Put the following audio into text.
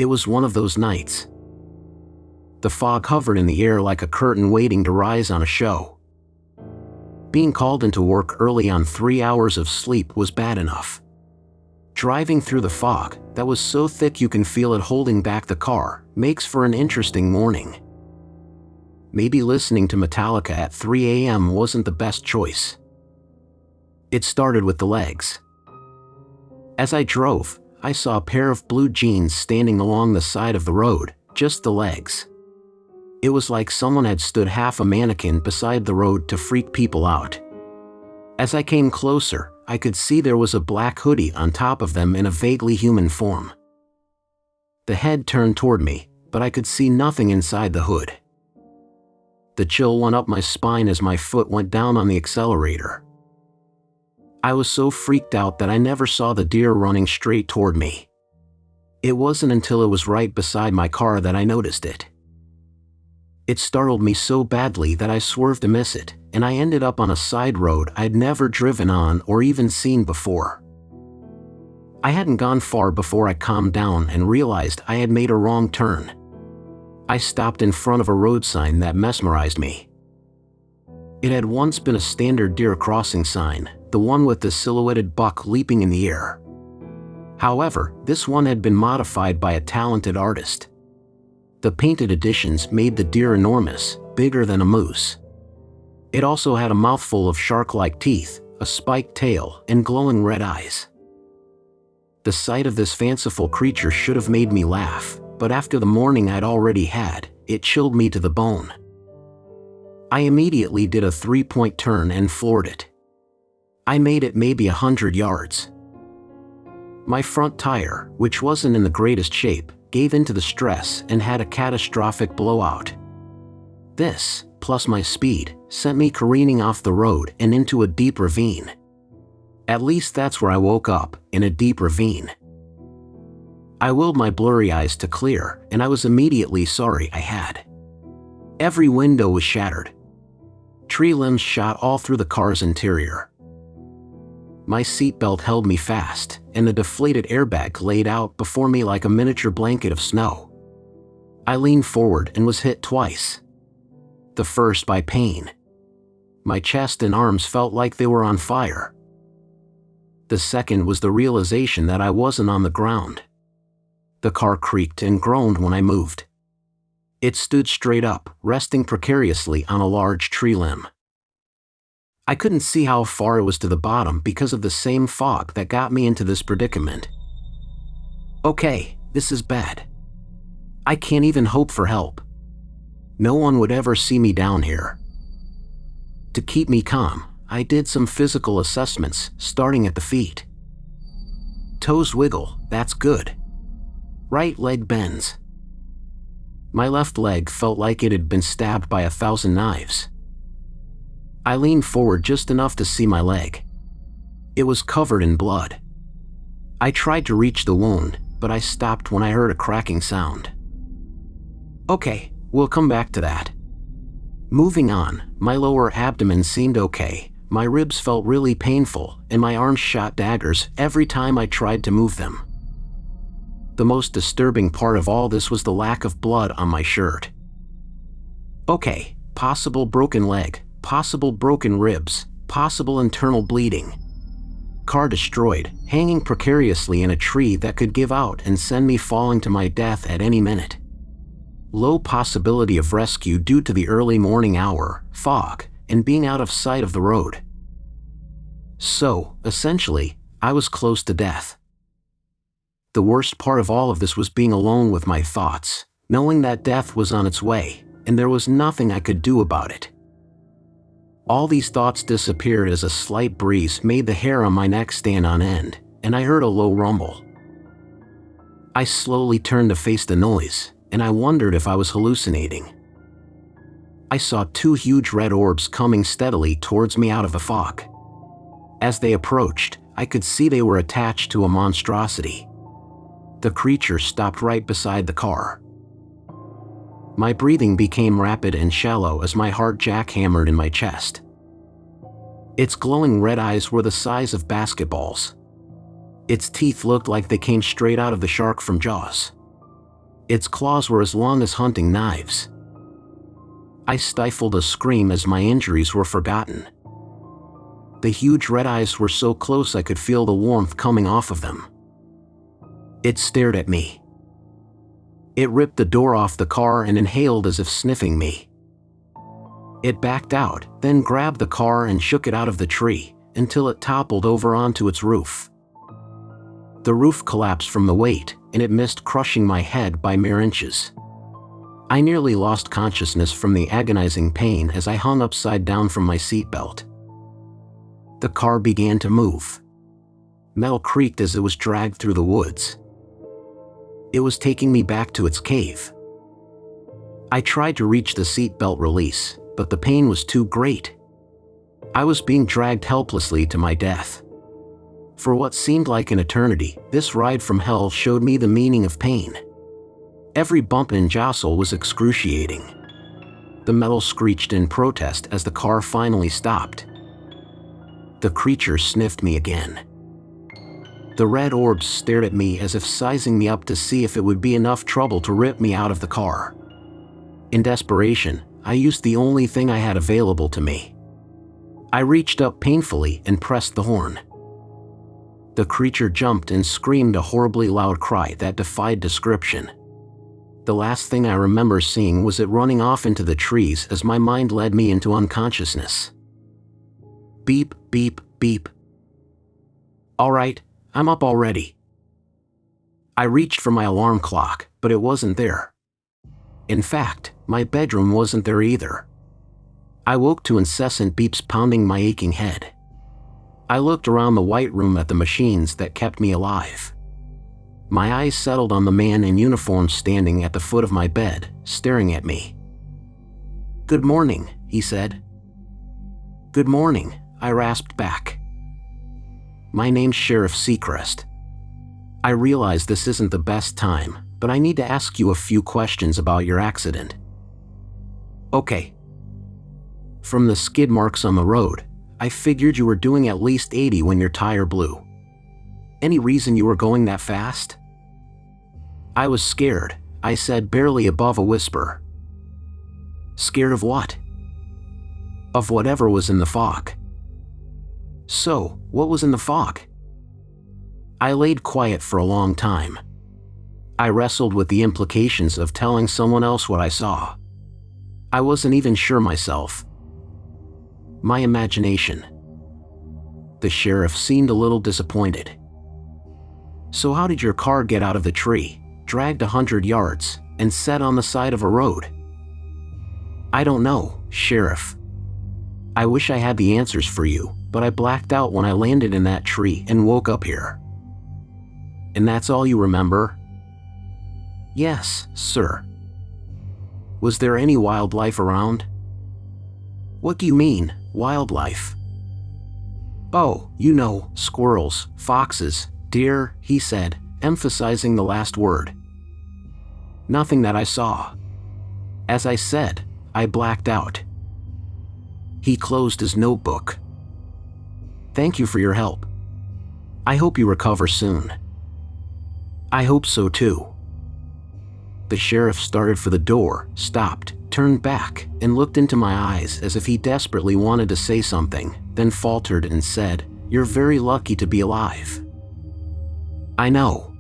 It was one of those nights. The fog hovered in the air like a curtain waiting to rise on a show. Being called into work early on 3 hours of sleep was bad enough. Driving through the fog, that was so thick you can feel it holding back the car, makes for an interesting morning. Maybe listening to Metallica at 3 a.m. wasn't the best choice. It started with the legs. As I drove, I saw a pair of blue jeans standing along the side of the road, just the legs. It was like someone had stood half a mannequin beside the road to freak people out. As I came closer, I could see there was a black hoodie on top of them in a vaguely human form. The head turned toward me, but I could see nothing inside the hood. The chill went up my spine as my foot went down on the accelerator. I was so freaked out that I never saw the deer running straight toward me. It wasn't until it was right beside my car that I noticed it. It startled me so badly that I swerved to miss it, and I ended up on a side road I'd never driven on or even seen before. I hadn't gone far before I calmed down and realized I had made a wrong turn. I stopped in front of a road sign that mesmerized me. It had once been a standard deer crossing sign, the one with the silhouetted buck leaping in the air. However, this one had been modified by a talented artist. The painted editions made the deer enormous, bigger than a moose. It also had a mouthful of shark-like teeth, a spiked tail, and glowing red eyes. The sight of this fanciful creature should have made me laugh, but after the morning I'd already had, it chilled me to the bone. I immediately did a 3-point turn and floored it. I made it maybe 100 yards. My front tire, which wasn't in the greatest shape, gave into the stress and had a catastrophic blowout. This, plus my speed, sent me careening off the road and into a deep ravine. At least that's where I woke up, in a deep ravine. I willed my blurry eyes to clear, and I was immediately sorry I had. Every window was shattered. Tree limbs shot all through the car's interior. My seatbelt held me fast, and the deflated airbag laid out before me like a miniature blanket of snow. I leaned forward and was hit twice. The first by pain. My chest and arms felt like they were on fire. The second was the realization that I wasn't on the ground. The car creaked and groaned when I moved. It stood straight up, resting precariously on a large tree limb. I couldn't see how far it was to the bottom because of the same fog that got me into this predicament. Okay, this is bad. I can't even hope for help. No one would ever see me down here. To keep me calm, I did some physical assessments, starting at the feet. Toes wiggle, that's good. Right leg bends. My left leg felt like it had been stabbed by 1,000 knives. I leaned forward just enough to see my leg. It was covered in blood. I tried to reach the wound, but I stopped when I heard a cracking sound. Okay, we'll come back to that. Moving on, my lower abdomen seemed okay, my ribs felt really painful, and my arms shot daggers every time I tried to move them. The most disturbing part of all this was the lack of blood on my shirt. Okay, possible broken leg, possible broken ribs, possible internal bleeding. Car destroyed, hanging precariously in a tree that could give out and send me falling to my death at any minute. Low possibility of rescue due to the early morning hour, fog, and being out of sight of the road. So, essentially, I was close to death. The worst part of all of this was being alone with my thoughts, knowing that death was on its way, and there was nothing I could do about it. All these thoughts disappeared as a slight breeze made the hair on my neck stand on end, and I heard a low rumble. I slowly turned to face the noise, and I wondered if I was hallucinating. I saw 2 huge red orbs coming steadily towards me out of the fog. As they approached, I could see they were attached to a monstrosity. The creature stopped right beside the car. My breathing became rapid and shallow as my heart jackhammered in my chest. Its glowing red eyes were the size of basketballs. Its teeth looked like they came straight out of the shark from Jaws. Its claws were as long as hunting knives. I stifled a scream as my injuries were forgotten. The huge red eyes were so close I could feel the warmth coming off of them. It stared at me. It ripped the door off the car and inhaled as if sniffing me. It backed out, then grabbed the car and shook it out of the tree, until it toppled over onto its roof. The roof collapsed from the weight, and it missed crushing my head by mere inches. I nearly lost consciousness from the agonizing pain as I hung upside down from my seatbelt. The car began to move. Metal creaked as it was dragged through the woods. It was taking me back to its cave. I tried to reach the seatbelt release, but the pain was too great. I was being dragged helplessly to my death. For what seemed like an eternity, this ride from hell showed me the meaning of pain. Every bump and jostle was excruciating. The metal screeched in protest as the car finally stopped. The creature sniffed me again. The red orbs stared at me as if sizing me up to see if it would be enough trouble to rip me out of the car. In desperation, I used the only thing I had available to me. I reached up painfully and pressed the horn. The creature jumped and screamed a horribly loud cry that defied description. The last thing I remember seeing was it running off into the trees as my mind led me into unconsciousness. Beep, beep, beep. All right, I'm up already. I reached for my alarm clock, but it wasn't there. In fact, my bedroom wasn't there either. I woke to incessant beeps pounding my aching head. I looked around the white room at the machines that kept me alive. My eyes settled on the man in uniform standing at the foot of my bed, staring at me. "Good morning," he said. "Good morning," I rasped back. "My name's Sheriff Seacrest. I realize this isn't the best time, but I need to ask you a few questions about your accident." "Okay." "From the skid marks on the road, I figured you were doing at least 80 when your tire blew. Any reason you were going that fast?" "I was scared," I said barely above a whisper. "Scared of what?" "Of whatever was in the fog." "So, what was in the fog?" I laid quiet for a long time. I wrestled with the implications of telling someone else what I saw. I wasn't even sure myself. My imagination. The sheriff seemed a little disappointed. "So how did your car get out of the tree, dragged 100 yards, and set on the side of a road?" "I don't know, Sheriff. I wish I had the answers for you, but I blacked out when I landed in that tree and woke up here." "And that's all you remember?" "Yes, sir." "Was there any wildlife around?" "What do you mean, wildlife?" "Oh, you know, squirrels, foxes, deer," he said, emphasizing the last word. "Nothing that I saw. As I said, I blacked out." He closed his notebook. "Thank you for your help. I hope you recover soon." "I hope so too." The sheriff started for the door, stopped, turned back, and looked into my eyes as if he desperately wanted to say something, then faltered and said, "You're very lucky to be alive." "I know."